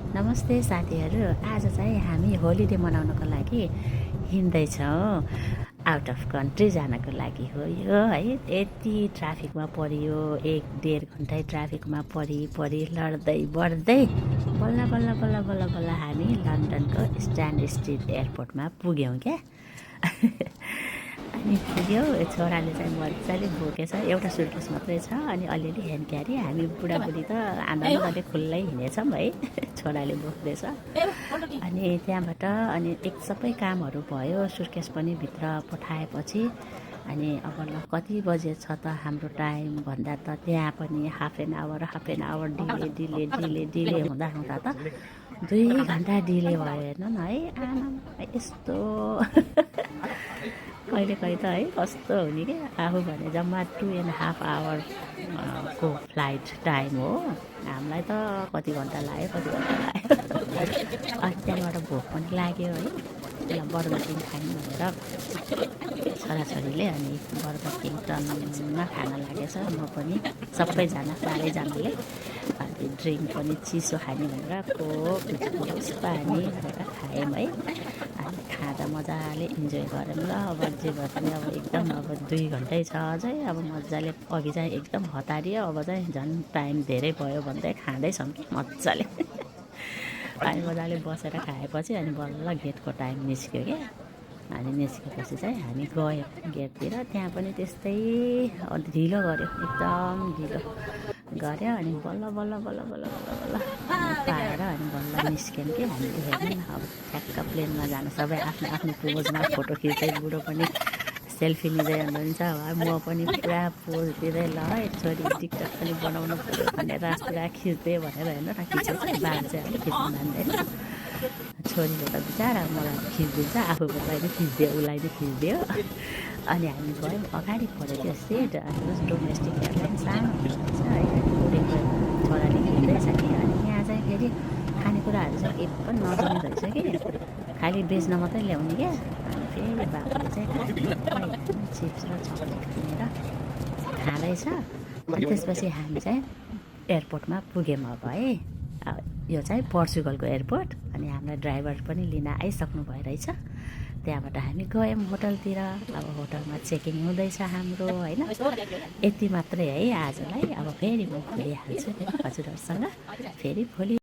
नमस्ते साथीहरू। आज चाहिँ हामी होलिडे मनाउनको लागि हिँड्दैछौँ। आउट अफ कन्ट्री जानको लागि हो यो है। यति ट्राफिकमा परियो, 1-1.5 घन्टा ट्राफिकमा परि लड्दै बढ्दै बल्ल बल्ल बल्ल बल्ल बल्ल हामी लन्डनको स्ट्यान्ड स्ट्रिट एयरपोर्टमा पुग्यौँ क्या। अनि पुग्यो। छोराले चाहिँ मजाले बोकेछ, एउटा सुटकेस मात्रै छ अनि अलिअलि ह्यान्ड क्यारी। हामी बुढाबुढी त आन्दोलनले खुल्लै हिँडेछौँ है। छोराले बोक्दैछ। अनि त्यहाँबाट अनि सबै कामहरू भयो। सुटकेस पनि भित्र पठाएपछि अनि अब ल कति बजे छ त हाम्रो टाइम भन्दा त त्यहाँ पनि हाफ एन आवर डिले हुँदा त 2 घन्टा डिले भयो। हेर्नु न है, आमा यस्तो कहिले त है कस्तो हुने क्या। आफू भने जम्मा 2.5 आवर को फ्लाइट टाइम हो। हामीलाई त कति घन्टा लाग्यो। अनि त्यहाँबाट भोक पनि लाग्यो है। त्यसलाई बर्गर किङ खायौँ भनेर छोराछोरीले अनि बर्गर किङ टनमा खान लागेछ। म पनि सबैजना 4जनाले अनि ड्रिङ्क पनि चिसो खाने भनेर कोक जुस पानी गरेर खायौँ है। अनि खाँदा मजाले इन्जोय गऱ्यौँ ल। अब जे भए पनि अब एकदम अब 2 घन्टै छ अझै। अब मजाले अघि चाहिँ एकदम हतारियो, अब चाहिँ झन् टाइम धेरै भयो भन्दै खाँदैछौँ कि मजाले। अनि मजाले बसेर खाएपछि अनि बल्ल गेटको टाइम निस्क्यो क्या। अनि निस्केपछि चाहिँ हामी गयौँ गेटतिर। त्यहाँ पनि त्यस्तै ढिलो गऱ्यो, एकदम ढिलो गऱ्यो। अनि बल्ल पाएर अनि बल्ल निस्क्यौँ कि हामीले। हेर्नु न, अब ठ्याक्क प्लेनमा जानु सबै आफ्नो आफ्नो पोजमा फोटो खिच्दै, बुढो पनि सेल्फी लिँदै हुनुहुन्छ, म पनि पुरा पोज दिँदै ल है छोरी टिकटक पनि बनाउनु पऱ्यो भनेर पुरा खिच्दै भनेर हेर्नु न खिचेको बाघ चाहिँ अलिक खिच्नु मान्दैन। छोरीले त बिचरा मलाई खिचिदिन्छ, आफू पनि खिचिदियो, उसलाई पनि खिचिदियो। अनि हामी गयौँ, अगाडि पऱ्यो त्यो सेट। अनि डोमेस्टिक एयरलाइन सानो रहेछ है। उडेको छोराले खिच्दैछ कि। अनि यहाँ चाहिँ फेरि खानेकुराहरू चाहिँ एक पनि नदिने रहेछ कि, खालि बेच्न मात्रै ल्याउने क्या। अनि फेरि बाबाले चाहिँ चिप्स र चक्लेट किनेर खाँदैछ। अनि त्यसपछि हामी चाहिँ एयरपोर्टमा पुग्यौँ अब है। यो चाहिँ पोर्चुगलको एयरपोर्ट। अनि हामीलाई ड्राइभर पनि लिन आइसक्नु भइरहेछ। त्यहाँबाट हामी गयौँ होटलतिर। अब होटलमा चेकिङ हुँदैछ हाम्रो होइन। यति मात्रै है आजलाई। अब फेरि म भइहाल्छु हजुरहरूसँग फेरि भोलि।